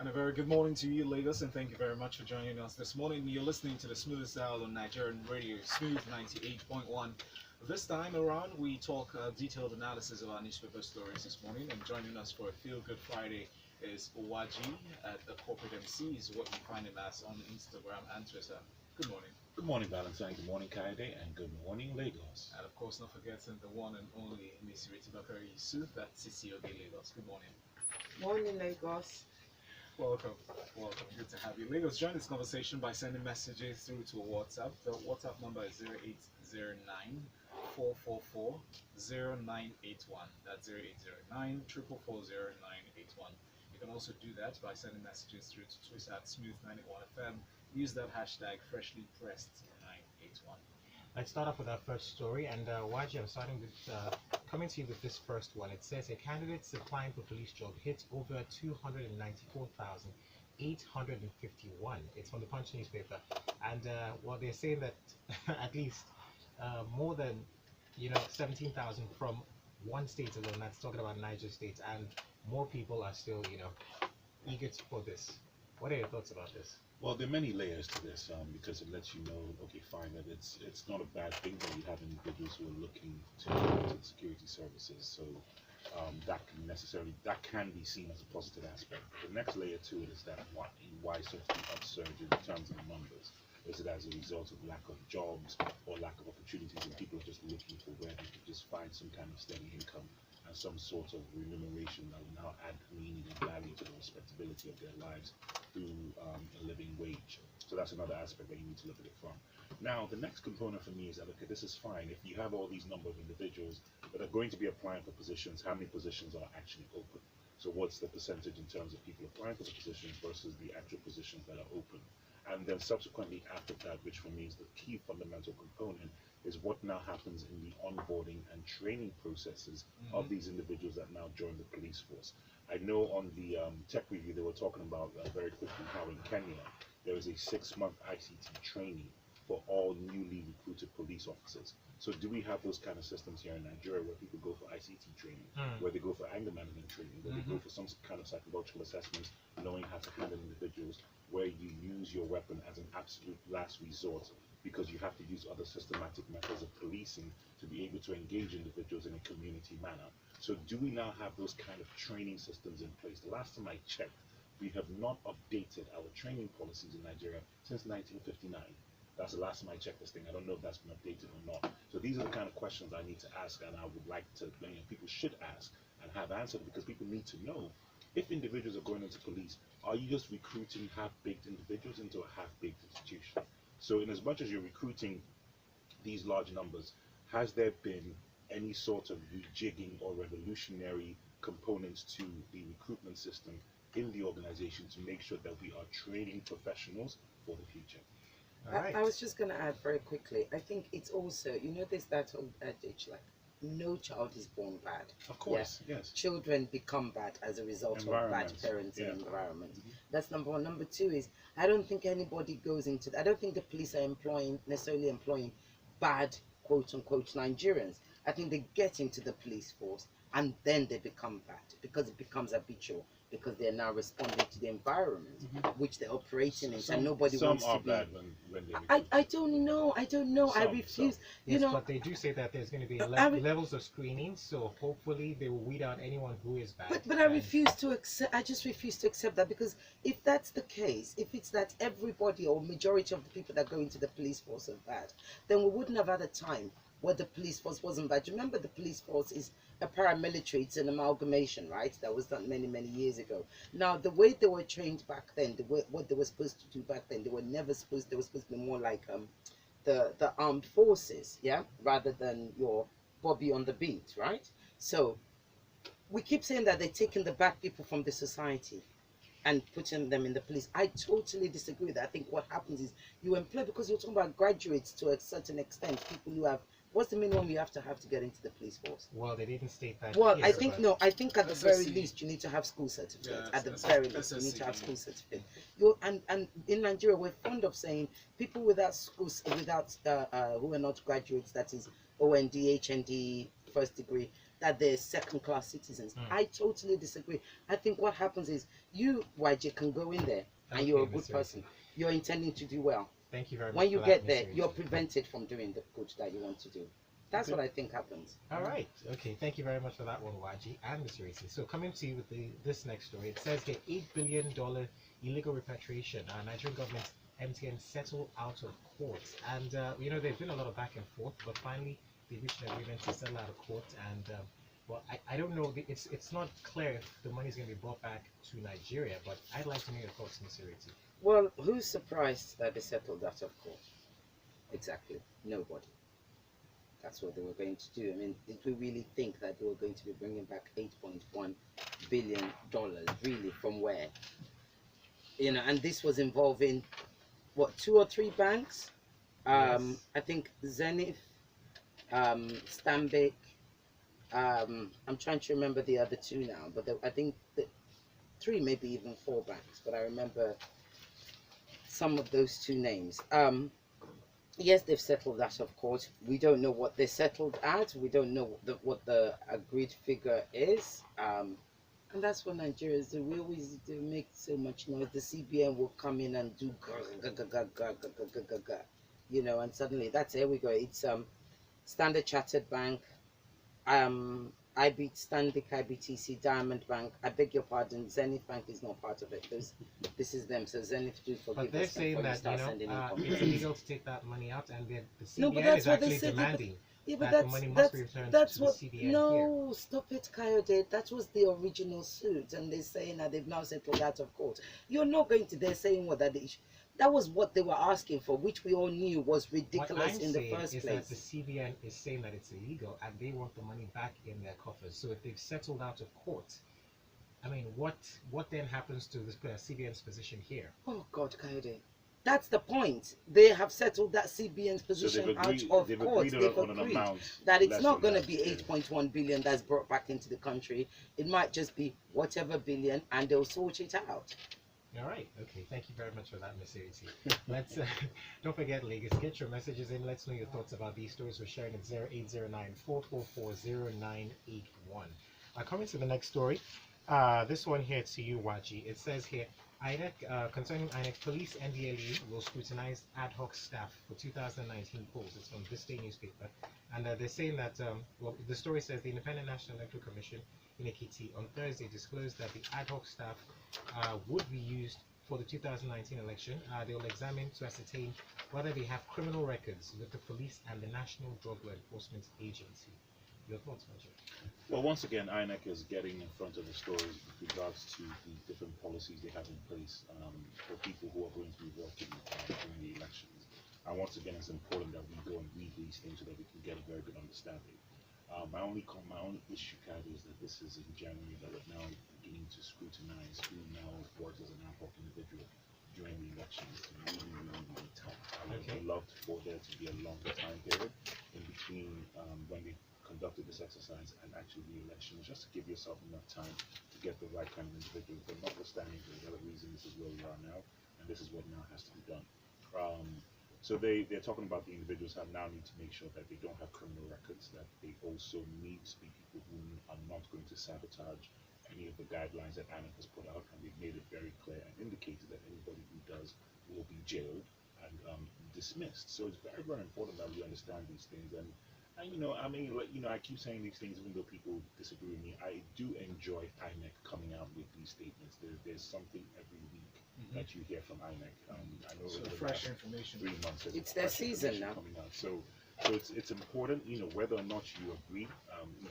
And a very good morning to you, Lagos, and thank you very much for joining us this morning. You're listening to the smoothest dial on Nigerian radio, Smooth 98.1. This time around, we talk detailed analysis of our newspaper stories this morning, and joining us for a Feel Good Friday is Nwaji at the Corporate MC, is what you find him as on Instagram and Twitter. Good morning. Good morning, Valentine. Good morning, Kayode, and good morning, Lagos. And of course, not forgetting the one and only Miss Ireti Bakare-Yusuf at CCOD Lagos. Good morning. Morning, Lagos. Welcome. Good to have you. Lagos, join this conversation by sending messages through to a WhatsApp. The WhatsApp number is 0809 444 0981. That's 0809 444 0981. You can also do that by sending messages through to Twitter at Smooth91FM. Use that hashtag freshlypressed981. Let's start off with our first story, and Nwaji, I'm starting with coming to you with this first one. It says a candidate's applying for police job hits over 294,851. It's from the Punch newspaper, and well, they're saying that at least more than 17,000 from one state alone. That's talking about Niger State, and more people are still eager for this. What are your thoughts about this? Well, there are many layers to this because it lets you know, okay, fine, that it's not a bad thing that you have individuals who are looking to go into the security services. So that can be seen as a positive aspect. The next layer to it is that why such an upsurge in terms of numbers? Is it as a result of lack of jobs or lack of opportunities, and people are just looking for where they could just find some kind of steady income and some sort of remuneration that will now add meaning and value to the respectability of their lives through a living wage? So that's another aspect that you need to look at it from. Now, the next component for me is that, okay, this is fine. If you have all these number of individuals that are going to be applying for positions, how many positions are actually open? So what's the percentage in terms of people applying for the positions versus the actual positions that are open? And then subsequently after that, which for me is the key fundamental component, is what now happens in the onboarding and training processes of these individuals that now join the police force. I know on the tech review they were talking about very quickly how in Kenya there is a 6-month ICT training for all newly recruited police officers. So do we have those kind of systems here in Nigeria where people go for ICT training, where they go for anger management training, where they go for some kind of psychological assessments, knowing how to handle individuals, where you use your weapon as an absolute last resort because you have to use other systematic methods of policing to be able to engage individuals in a community manner. So do we now have those kind of training systems in place? The last time I checked, we have not updated our training policies in Nigeria since 1959. That's the last time I checked this thing. I don't know if that's been updated or not. So these are the kind of questions I need to ask, and I would like to, people should ask and have answered, because people need to know, if individuals are going into police, are you just recruiting half-baked individuals into a half-baked institution? So in as much as you're recruiting these large numbers, has there been any sort of rejigging or revolutionary components to the recruitment system in the organization to make sure that we are training professionals for the future? I was just going to add very quickly, I think it's also, there's that old adage, like, no child is born bad. Of course, yes. Children become bad as a result of bad parenting environment. That's number one. Number two is, I don't think anybody goes into I don't think the police are necessarily employing bad, quote-unquote, Nigerians. I think they get into the police force and then they become bad because it becomes habitual, because they're now responding to the environment which they're operating in, and nobody wants to be. Bad when they I don't know. I refuse. Yes, but they do say that there's going to be levels of screening, so hopefully they will weed out anyone who is bad. But I refuse to accept. I just refuse to accept that, because if that's the case, if it's that everybody or majority of the people that go into the police force are bad, then we wouldn't have had a time where the police force wasn't bad. Remember, the police force is a paramilitary, it's an amalgamation, right? That was done many, many years ago. Now, the way they were trained back then, what they were supposed to do back then, they were supposed to be more like the armed forces, yeah, rather than your Bobby on the beat, right? So we keep saying that they're taking the bad people from the society and putting them in the police. I totally disagree with that. I think what happens is you employ, because you're talking about graduates to a certain extent, people who have, what's the minimum you have to get into the police force? Well, they didn't state that. Well, here, I think at the very least you need to have school certificate. Yeah, at the very least you need to have school certificate. And in Nigeria we're fond of saying people without schools, who are not graduates, that is OND, HND, first degree, that they're second-class citizens. Mm. I totally disagree. I think what happens is you, YJ, can go in there and you're a Okay, good Mr. person. Ireti. You're intending to do well. Thank you very much. When you for get that, there, Mr. Ireti. you're prevented from doing the good that you want to do. That's Okay. what I think happens. All right. Okay. Thank you very much for that one, Nwaji and Mr. Ireti. So coming to you with this next story, it says here $8 billion illegal repatriation. Nigerian government MTN settled out of court, and there's been a lot of back and forth, but finally they reached an agreement to settle out of court. And well, I don't know. It's not clear if the money is going to be brought back to Nigeria, but I'd like to know your thoughts, Mr. Ireti. Well, who's surprised that they settled out of court? Exactly. Nobody. That's what they were going to do. I mean, did we really think that they were going to be bringing back $8.1 billion? Really, from where? And this was involving, what, 2 or 3 banks? Yes. I think Zenith, Stanbic, I'm trying to remember the other 2 now, but I think the 3, maybe even 4 banks, but I remember some of those 2 names. Yes, they've settled that, of course. We don't know what they settled at. We don't know what the agreed figure is. And that's what Nigerians do. We always do make so much noise. The CBN will come in and do and suddenly here we go. It's Standard Chartered Bank, Stanbic IBTC, Diamond Bank. I beg your pardon, Zenith Bank is not part of it. This is them. So Zenith, do forgive But they're us saying before you that start sending in it's illegal to take that money out, and the No, but CBN that's is what they actually said. demanding Yeah, but that the money must be returned that's to the what. CBN here. No, stop it, Kayode. That was the original suit, and they're saying that they've now settled out of court. You're not going to. They're saying what that was what they were asking for, which we all knew was ridiculous what I'm in the saying first is place. that the CBN is saying that it's illegal, and they want the money back in their coffers. So if they've settled out of court, I mean, what then happens to the CBN's position here? Oh God, Kayode. That's the point. They have settled that CBN's position they've agreed, out of they've court. agreed They've on an agreed amount that it's less not than going to that, be 8.1 billion that's brought back into the country. It might just be whatever billion, and they'll sort it out. All right. Okay. Thank you very much for that, Ms. Ireti. Let's don't forget, Lagos. Get your messages in. Let's know your thoughts about these stories. We're sharing at 0809-444-0981. Coming to the next story. This one here to you, Nwaji. It says here, INEC concerning INEC, police NDLEA will scrutinize ad hoc staff for 2019 polls. It's from Thisday newspaper, and they're saying that the story says the Independent National Electoral Commission INEC on Thursday disclosed that the ad hoc staff would be used for the 2019 election. They will examine to ascertain whether they have criminal records with the police and the National Drug Law Enforcement Agency. Your thoughts, Major? Well, once again, INEC is getting in front of the stories with regards to the different policies they have in place for people who are going to be working during the elections. And once again, it's important that we go and read these things so that we can get a very good understanding. My only issue, Kayode, is that this is in January that we're now beginning to scrutinize who now works as an ad hoc individual during the elections. It's really, really, really tough. I would have loved for there to be a longer time period in between when they conducted this exercise and actually the elections, just to give yourself enough time to get the right kind of individual. But notwithstanding the other reason, this is where we are now, and this is what now has to be done. So they're talking about the individuals that now need to make sure that they don't have criminal records, that they also need to be people who are not going to sabotage any of the guidelines that INEC has put out, and they've made it very clear and indicated that anybody who does will be jailed and dismissed. So it's very, very important that we understand these things. And I keep saying these things even though people disagree with me. I do enjoy INEC coming out with these statements. There's something every week that you hear from INEC. I know So over the fresh last information. 3 months. It's their season now. Coming out. So it's important, whether or not you agree.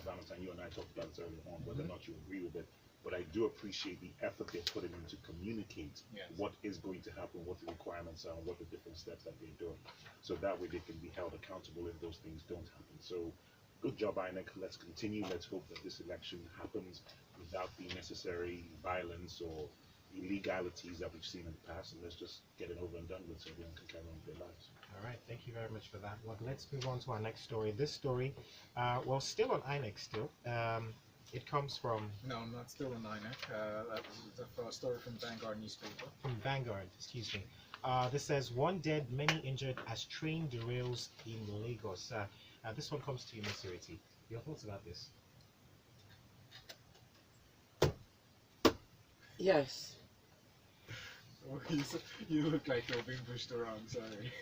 Valentine, you and I talked about this earlier on, whether or not you agree with it. But I do appreciate the effort they're putting in to communicate what is going to happen, what the requirements are, and what the different steps that they're doing. So that way they can be held accountable if those things don't happen. So good job, INEC. Let's continue. Let's hope that this election happens without the necessary violence or illegalities that we've seen in the past. And let's just get it over and done with so everyone can carry on with their lives. All right, thank you very much for that. Well, let's move on to our next story. This story, still on INEC still. It comes from... No, not still in INEC. That's a story from Vanguard newspaper. From Vanguard, excuse me. This says, 1 dead, many injured as train derails in Lagos. This one comes to you, Ms. Ireti. Your thoughts about this? Yes. Oh, you look like you're being pushed around, sorry.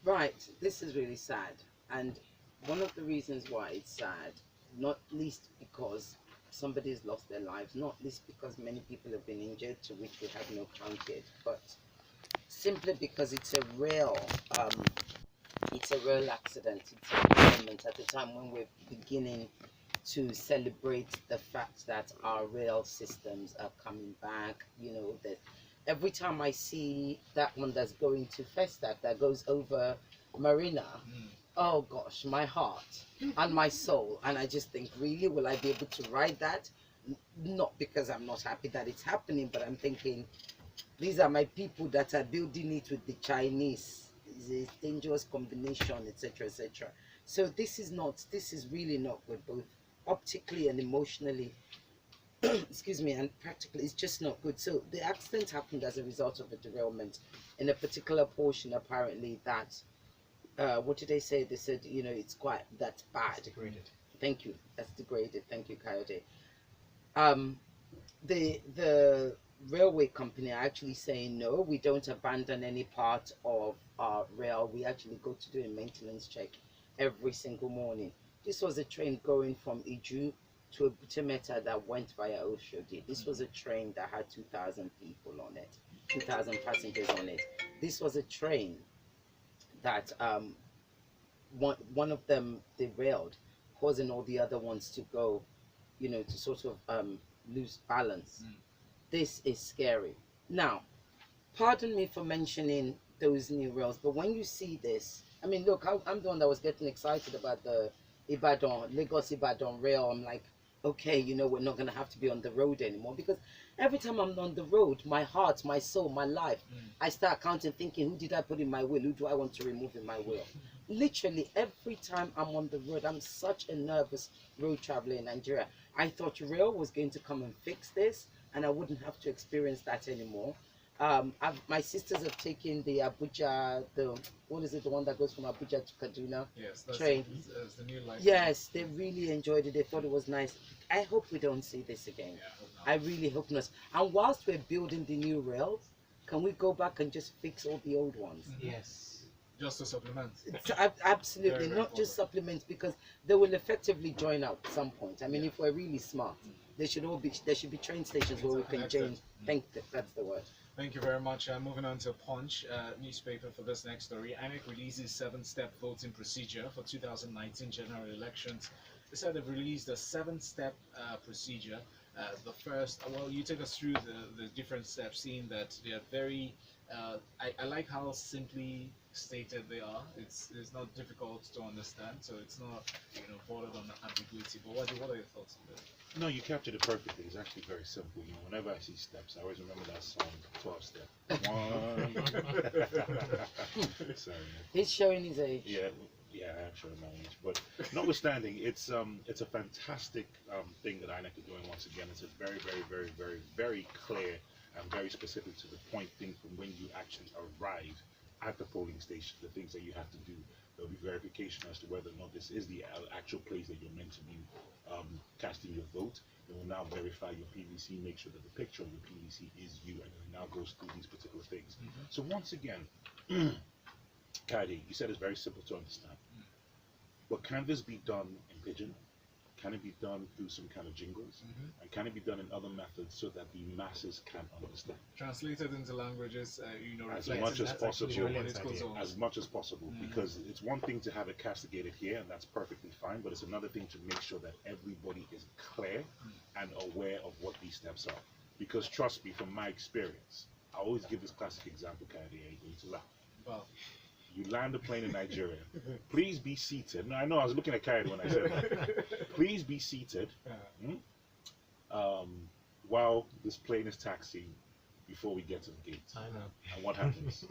Right. This is really sad. And one of the reasons why it's sad, not least because somebody's lost their lives, not least because many people have been injured, to which we have no count yet, but simply because it's a real accident. It's a moment at a time when we're beginning to celebrate the fact that our rail systems are coming back. You know, that every time I see that one that's going to Festac, that goes over Marina, oh gosh, my heart and my soul, and I just think, really, will I be able to ride that? Not because I'm not happy that it's happening, but I'm thinking, these are my people that are building it with the Chinese. It's a dangerous combination, etc., etc. So this is really not good, both optically and emotionally. Excuse me, and practically, it's just not good. So the accident happened as a result of a derailment in a particular portion, apparently, that what did they say? They said, you know, that's bad. It's degraded. Thank you. That's degraded. Thank you, Kayode. The railway company are actually saying, no, we don't abandon any part of our rail. We actually go to do a maintenance check every single morning. This was a train going from Iju to a Butemeta that went via Oshodi. This was a train that had 2,000 people on it, 2,000 passengers on it. This was a train that one of them derailed, causing all the other ones to go, you know, to sort of lose balance. This is scary. Now, pardon me for mentioning those new rails, but when you see this, I mean, look, I'm the one that was getting excited about the Lagos Ibadan rail. I'm like, okay, you know, we're not going to have to be on the road anymore, because every time I'm on the road, my heart, my soul, my life, I start counting, thinking, who did I put in my will? Who do I want to remove in my will? Literally, every time I'm on the road, I'm such a nervous road traveler in Nigeria. I thought rail was going to come and fix this, and I wouldn't have to experience that anymore. My sisters have taken the Abuja, the one that goes from Abuja to Kaduna? Yes, that's train. That's the new life. Yes, they really enjoyed it. They thought it was nice. I hope we don't see this again. Yeah, I hope not. I really hope not. And whilst we're building the new rails, can we go back and just fix all the old ones? Yes. Just to supplement. Absolutely, Very, very not just supplements, because they will effectively join out at some point. I mean, if we're really smart, there should be train stations where we can join. That's the word. Thank you very much. Moving on to Punch newspaper for this next story. INEC releases 7-step voting procedure for 2019 general elections. They said they've released a 7-step procedure. The first, well, you take us through the different steps, seeing that they are very, I like how simply stated they are. It's not difficult to understand, so it's not, you know, bordered on ambiguity. But what are your thoughts on this? No, you captured it perfectly. It's actually very simple. You know, whenever I see steps, I always remember that song, 12 Step. One. Sorry. He's showing his age. Yeah, I am showing my age. But notwithstanding, it's a fantastic thing that INEC is doing once again. It's a very, very, very, very, very clear and very specific to the point thing from when you actually arrive at the polling station, the things that you have to do. There'll be verification as to whether or not this is the actual place that you're meant to be casting your vote. It will now verify your PVC, make sure that the picture of your PVC is you, and it now goes through these particular things. So once again, Kayode, you said it's very simple to understand. But can this be done in pidgin? Can it be done through some kind of jingles? And can it be done in other methods so that the masses can understand? Translated into languages, you know, As reflecting much as that's possible, actually political zones. as much as possible, because it's one thing to have it castigated here, and that's perfectly fine, but it's another thing to make sure that everybody is clear and aware of what these steps are. Because trust me, from my experience, I always give this classic example, Kayode, you're going to laugh. Well, You land a plane in Nigeria. Please be seated. No, I know I was looking at Kayode when I said that. Please be seated while this plane is taxiing before we get to the gate. I know. And what happens?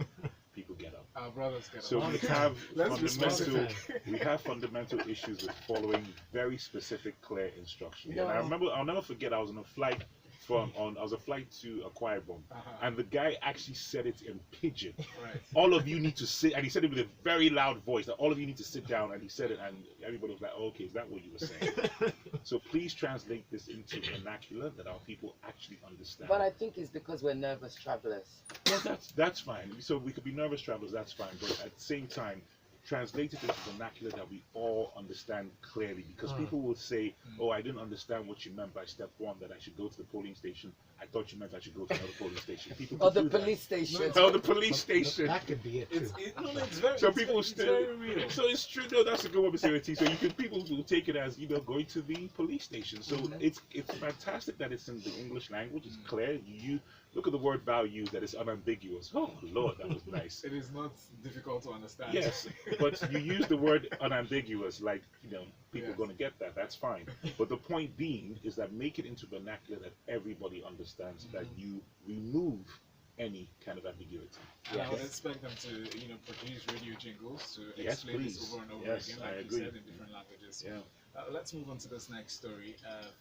People get up. our brothers get So up. we have Let's be fundamental issues with following very specific, clear instructions. No. And I remember, I'll never forget, I was on a flight I was a flight to Akwa Ibom, and the guy actually said it in pidgin. Right. All of you need to sit, and he said it with a very loud voice, that all of you need to sit down, and he said it, and everybody was like, oh, okay, is that what you were saying? So please translate this into vernacular that our people actually understand. But I think it's because we're nervous travelers. Yeah, that's fine. So we could be nervous travelers, that's fine. But at the same time, translate it into vernacular that we all understand clearly. Because people will say, "Oh, I didn't understand what you meant by step one. That I should go to the polling station. I thought you meant I should go to another polling station." People Or could the do that. police station. Oh, the police station. That could be it too. It's very. So it's, people it's still, very real. so it's true. No, that's a good one, Mr. Ireti. So people will take it as going to the police station. So it's fantastic that it's in the English language. It's clear. You look at the word value that is unambiguous. Oh Lord, that was nice. It is not difficult to understand. Yes, but you use the word unambiguous, like people are going to get that. That's fine. But the point being is that make it into vernacular that everybody understands. That you remove any kind of ambiguity. And I would expect them to, produce radio jingles to Yes, explain this please. over and over Yes, again, I like you agree. said, in different languages. Yeah. Let's move on to this next story.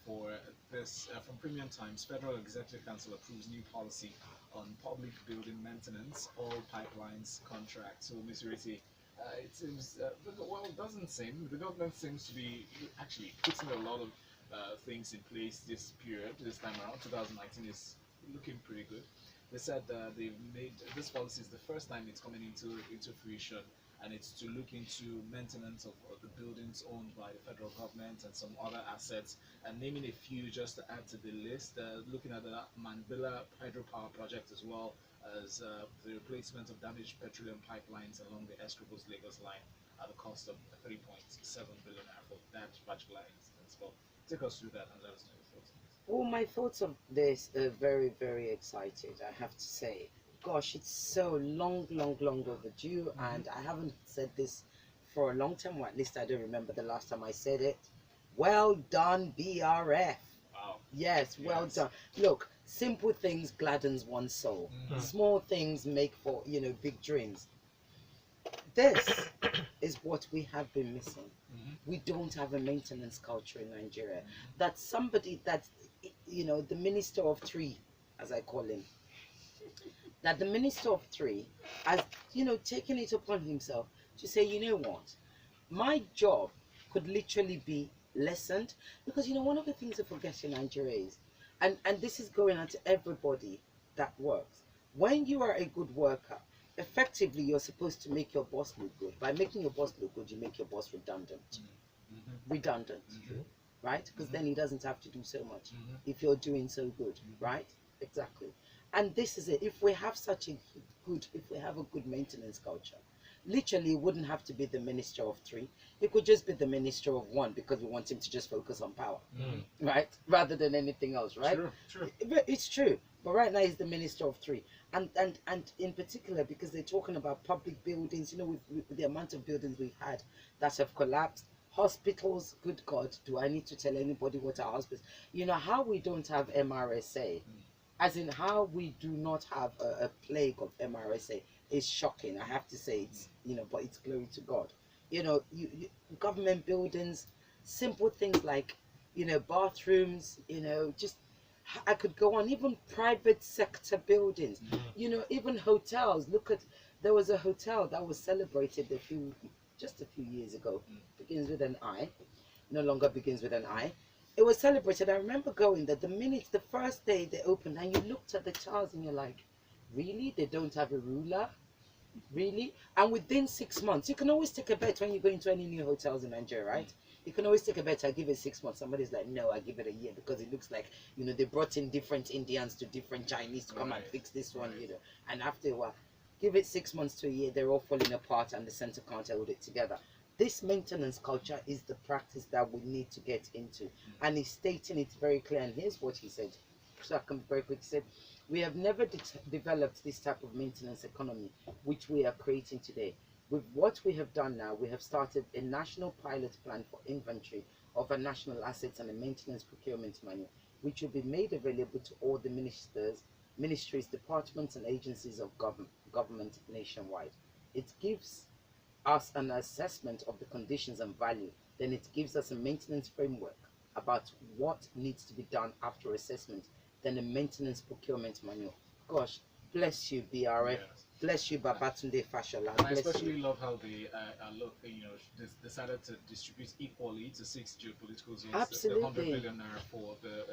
For this, from Premium Times, Federal Executive Council approves new policy on public building maintenance, all pipelines contracts. So, Ms. Ireti, it seems, it doesn't seem, the government seems to be actually putting a lot of things in place this period, this time around. 2019 is looking pretty good. They said they've made this policy is the first time it's coming into fruition, and it's to look into maintenance of the buildings owned by the federal government and some other assets, and naming a few just to add to the list. Looking at the Mandela hydropower project as well as the replacement of damaged petroleum pipelines along the Escobos Lagos line at the cost of 3.7 billion for that particular instance. Well, take us through that and let us know your thoughts. Well, my thoughts of this are very, very excited, I have to say. Gosh, it's so long overdue, and I haven't said this for a long time, or at least I don't remember the last time I said it. Well done, BRF. Wow. Yes, well done. Look, simple things gladdens one's soul. Small things make for, big dreams. This is what we have been missing. We don't have a maintenance culture in Nigeria. That's somebody that's, the minister of three, as I call him, that the minister of three has, taken it upon himself to say, you know what, my job could literally be lessened, because one of the things I forget in Nigeria is, and this is going out to everybody that works, when you are a good worker, effectively you're supposed to make your boss look good. By making your boss look good, you make your boss redundant. Right? Because then he doesn't have to do so much if you're doing so good, right? Exactly. And this is it. If we have a good maintenance culture, literally it wouldn't have to be the minister of three. It could just be the minister of one, because we want him to just focus on power, right? Rather than anything else, right? True. It's true. But right now he's the minister of three. And in particular, because they're talking about public buildings, with the amount of buildings we've had that have collapsed. Hospitals, good God, do I need to tell anybody what our hospitals? How we don't have MRSA, as in how we do not have a plague of MRSA is shocking. I have to say, it's, but it's glory to God. Government buildings, simple things like, bathrooms, just, I could go on, even private sector buildings, even hotels. Look at, there was a hotel that was celebrated just a few years ago, begins with an I, no longer begins with an I. It was celebrated. I remember going there the first day they opened, and you looked at the tiles and you're like, really? They don't have a ruler? Really? And within 6 months, you can always take a bet when you go into any new hotels in Nigeria, right? You can always take a bet. I give it 6 months. Somebody's like, no, I give it a year, because it looks like, they brought in different Indians to different Chinese to come and fix this one, and after a while, give it 6 months to a year, they're all falling apart and the center can't hold it together. This maintenance culture is the practice that we need to get into. And he's stating it very clear. And here's what he said. So I can very quickly say, we have never developed this type of maintenance economy, which we are creating today. With what we have done now, we have started a national pilot plan for inventory of our national assets and a maintenance procurement manual, which will be made available to all the ministries, departments, and agencies of government nationwide. It gives us an assessment of the conditions and value. Then it gives us a maintenance framework about what needs to be done after assessment. Then a maintenance procurement manual. Gosh, bless you, BRF. Yes. Bless you, Babatunde Fashola. And I Bless especially you. love how they decided to distribute equally to 6 geopolitical zones the 100 Absolutely. billion naira for the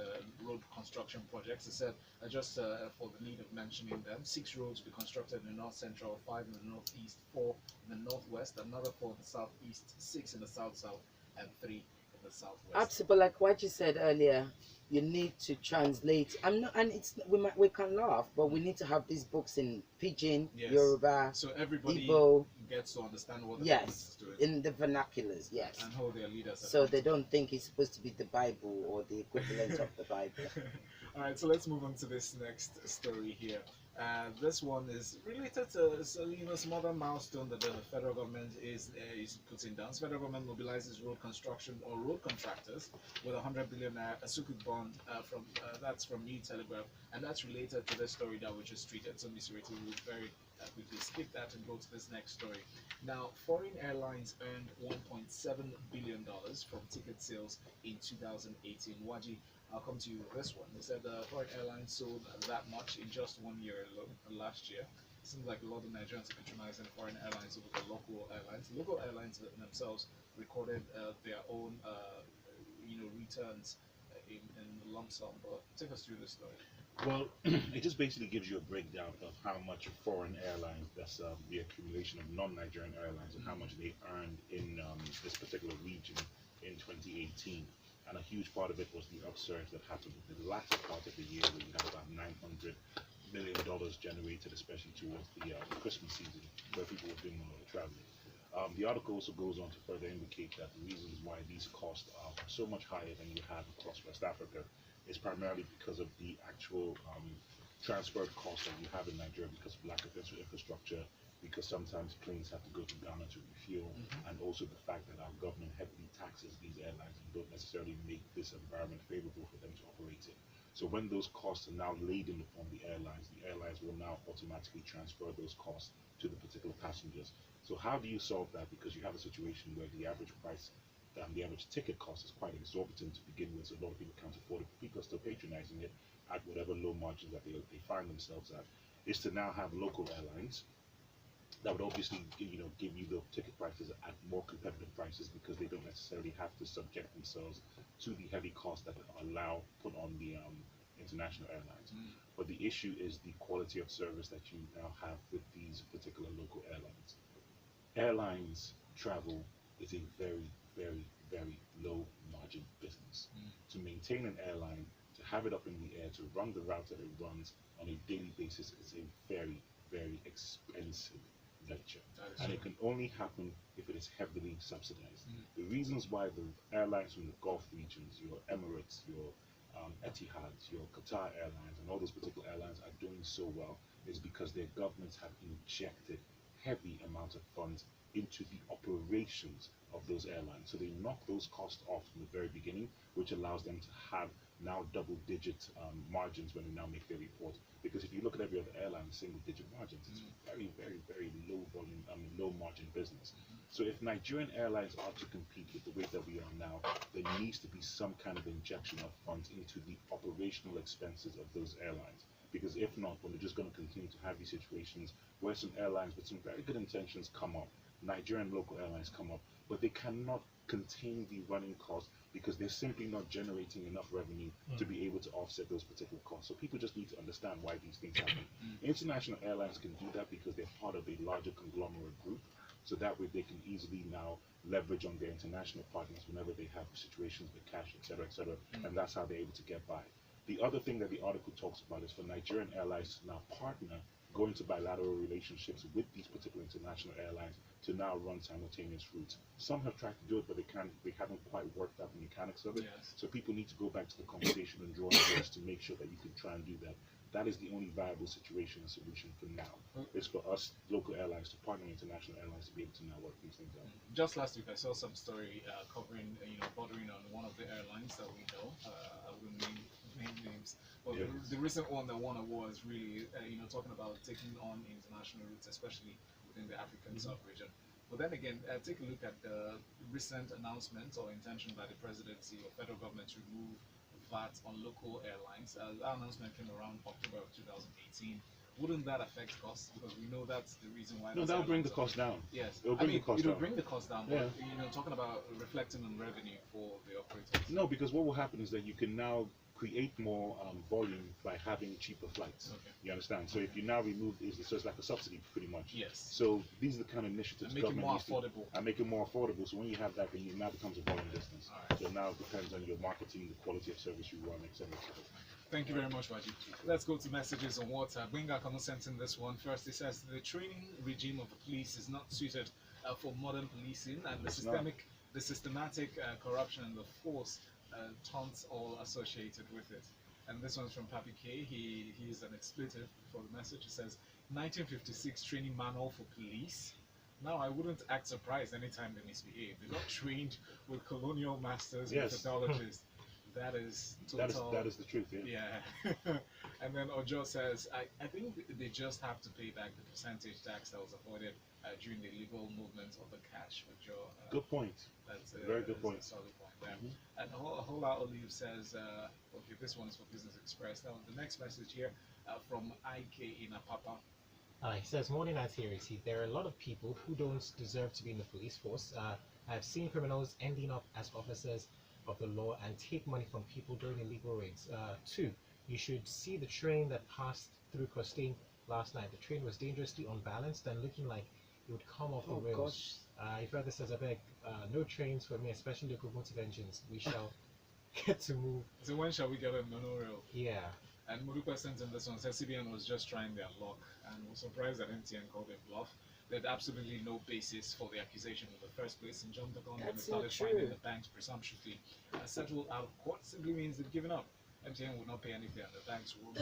road construction projects. They said, just for the need of mentioning them, 6 roads will be constructed in the north central, 5 in the northeast, 4 in the northwest, another 4 in the southeast, 6 in the south south, and 3 in the southwest. Absolutely, but like what you said earlier, you need to translate. I'm not, and it's we can laugh, but we need to have these books in Pidgin, Yes. Yoruba, So everybody Igbo, gets to understand what the yes, government is doing in the vernaculars, yes, and hold their leaders so they accountable. don't think it's supposed to be the Bible or the equivalent of the Bible. All right, so let's move on to this next story here. This one is related to some other milestone that the federal government is putting down. So federal government mobilizes road construction or road contractors with 100 billion Sukuk bond from New Telegraph, and that's related to the story that we just treated. So Mr. Ireti will very quickly skip that and go to this next story. Now, foreign airlines earned $1.7 billion from ticket sales in 2018. Nwaji, I'll come to you with this one. They said foreign airlines sold that much in just 1 year alone last year. It seems like a lot of Nigerians are patronizing foreign airlines over the local airlines. Local airlines themselves recorded their own, returns in lump sum. But take us through this story. Well, it just basically gives you a breakdown of how much foreign airlines, that's the accumulation of non-Nigerian airlines, and how much they earned in this particular region in 2018. And a huge part of it was the upsurge that happened in the latter part of the year, where you had about $900 million generated, especially towards the Christmas season, where people were doing a lot of traveling. The article also goes on to further indicate that the reasons why these costs are so much higher than you have across West Africa is primarily because of the actual transferred costs that you have in Nigeria because of lack of infrastructure, because sometimes planes have to go to Ghana to refuel, and also the fact that our government heavily taxes these airlines and don't necessarily make this environment favorable for them to operate in. So when those costs are now laden upon the airlines will now automatically transfer those costs to the particular passengers. So how do you solve that? Because you have a situation where the average price, the average ticket cost is quite exorbitant to begin with, so a lot of people can't afford it. People are still patronizing it at whatever low margins that they find themselves at. Is to now have local airlines that would obviously give you the ticket prices at more competitive prices, because they don't necessarily have to subject themselves to the heavy costs that are put on the international airlines. But the issue is the quality of service that you now have with these particular local airlines. Airlines travel is a very, very, very low margin business. To maintain an airline, to have it up in the air, to run the routes that it runs on a daily basis is a very, very expensive venture. And it can only happen if it is heavily subsidized. The reasons why the airlines from the Gulf regions, your Emirates, your Etihads, your Qatar Airlines, and all those particular airlines are doing so well is because their governments have injected heavy amounts of funds into the operations of those airlines. So they knock those costs off from the very beginning, which allows them to have now double-digit margins when they now make their reports. Because if you look at every other airline, single-digit margins, it's very, very, very low volume, low margin business. So if Nigerian airlines are to compete with the way that we are now, there needs to be some kind of injection of funds into the operational expenses of those airlines. Because if not, well, we're just going to continue to have these situations where some airlines with some very good intentions come up, Nigerian local airlines come up, but they cannot contain the running costs because they're simply not generating enough revenue to be able to offset those particular costs. So people just need to understand why these things happen. International airlines can do that because they're part of a larger conglomerate group, so that way they can easily now leverage on their international partners whenever they have situations with cash, etc., and that's how they're able to get by. The other thing that the article talks about is for Nigerian airlines to now partner, go into bilateral relationships with these particular international airlines to now run simultaneous routes. Some have tried to do it, but they haven't quite worked out the mechanics of it. Yes. So people need to go back to the conversation and drawing boards to make sure that you can try and do that. That is the only viable situation and solution for now. It's for us local airlines to partner with international airlines to be able to now work these things out. Just last week, I saw some story covering, bordering on one of the airlines that we know. I wouldn't name names. But Yes. the recent one that won awards really, talking about taking on international routes, especially within the African sub-region. But then again, take a look at the recent announcement or intention by the presidency or federal government to remove VAT on local airlines. That announcement came around October of 2018. wouldn't that affect costs? Because we know that's the reason why. No, those that'll bring the airlines cost down. Yes, It'll bring the cost it'll down. bring the cost down. Yeah. But talking about reflecting on revenue for the operators. No, because what will happen is that you can now create more volume by having cheaper flights. Okay. You understand? So if you now remove so it's like a subsidy pretty much. Yes. So these are the kind of initiatives And make it government more needs to- affordable. and make it more affordable. So when you have that, then it now becomes a volume business. All right. So now it depends on your marketing, the quality of service you run, etc. Thank you very much, Nwaji. Let's go to messages on WhatsApp. Benga Kano sent in this one first. It says the training regime of the police is not suited for modern policing, and the systematic corruption and the force taunts all associated with it. And this one's from Papi K. He is an expletive for the message. It says 1956 training manual for police. Now I wouldn't act surprised anytime they misbehave. They got trained with colonial masters, Yes. methodologists. That is total. That is the truth. Yeah. Yeah. And then Ojo says, I think they just have to pay back the percentage tax that was avoided during the illegal movement of the cash. Ojo, Good point. that's a Very good point. a solid point there. And Hola Olive says, okay, this one is for Business Express. Now, the next message here from IK in Apapa. He says, morning night here. There are a lot of people who don't deserve to be in the police force. I've seen criminals ending up as officers of the law and take money from people during illegal raids. 2, you should see the train that passed through Costain last night. The train was dangerously unbalanced and looking like it would come off the rails. He further says, I beg, no trains for me, especially locomotive engines. We shall get to move. So when shall we get a monorail? Yeah. And Murupa sent in this one, says CBN was just trying their luck and was surprised that MTN called it bluff. They had absolutely no basis for the accusation in the first place, and jumped the gun when they started finding the banks presumptuously settled out of court. Simply means they've given up. MTN will not pay anything, and the banks will be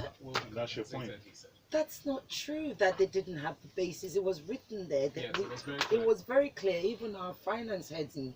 That's your compensated, point. he said. That's not true that they didn't have the basis. It was written there. That Yes, it was very clear. it was very clear. Even our finance heads in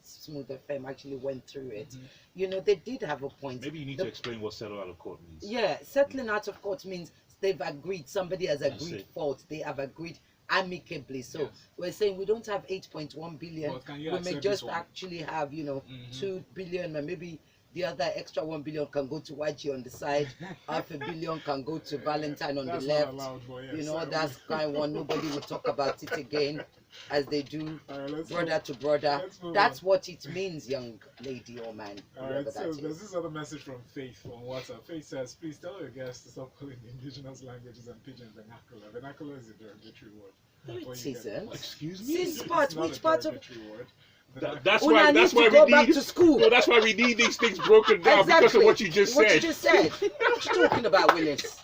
Smooth FM actually went through it. You know, they did have a point. Maybe you need The- to explain what settle out of court means. Yeah, settling out of court means they've agreed. Somebody has That's agreed it. fault. They have agreed amicably. So Yes. we're saying we don't have 8.1 billion. But can you We may accept just this one? actually have, you know, Mhm. 2 billion, and maybe the other extra 1 billion can go to YG on the side. Half a billion can go to Valentine on the That's left. not allowed, but yes, You know, I that's kind one. Nobody will talk about it again, as they do, All right, let's brother move- to brother. let's move That's on. what it means, young lady or man. All whoever right, so that there's is. this other message from Faith on WhatsApp. Faith says, please tell your guests to stop calling indigenous languages and pidgin vernacular. Vernacular is a derogatory word. No, Before it you get- isn't. Excuse me. Since It's part, not which a part of derogatory word. That's Una why. need That's to why go we back need. to school. No, that's why we need these things broken down because of what you just What said. you just said. What you talking about, Willis?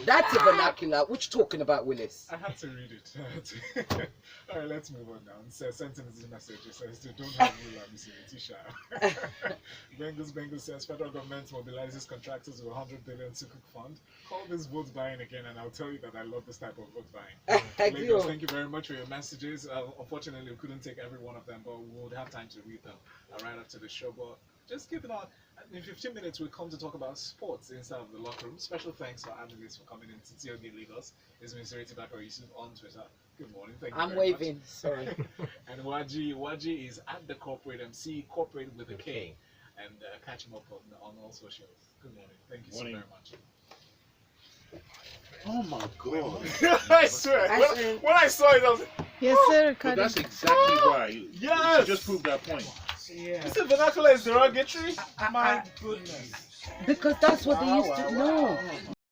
That's a vernacular. What you talking about, Willis? I had to read it. I had to. All right, let's move on now. It says, sentence message. It says, they don't have rule and Tisha. Bengals says, federal government mobilizes contractors with 100 billion Sukuk fund. Call this vote buying again, and I'll tell you that I love this type of vote buying. Thank Lagos, you. thank you very much for your messages. Unfortunately, we couldn't take every one of them, but we would have time to read them right after the show. But just keep it on. In 15 minutes, we'll come to talk about sports inside of the locker room. Special thanks to our analysts for coming in to TOD Lagos. It's Ms. Ireti Bakare-Yusuf on Twitter. Good morning. Thank you I'm very waving. much. Sorry. And Nwaji is at the corporate MC, corporate with a K. Okay. And catch him up on all socials. Good morning. Thank you Morning. so very much. Oh my god. I swear. When I saw it, I was like, Yes, sir. So that's exactly why. You Yes! just proved that point. Yeah. you said vernacular is derogatory? My goodness. Because that's what they used to know.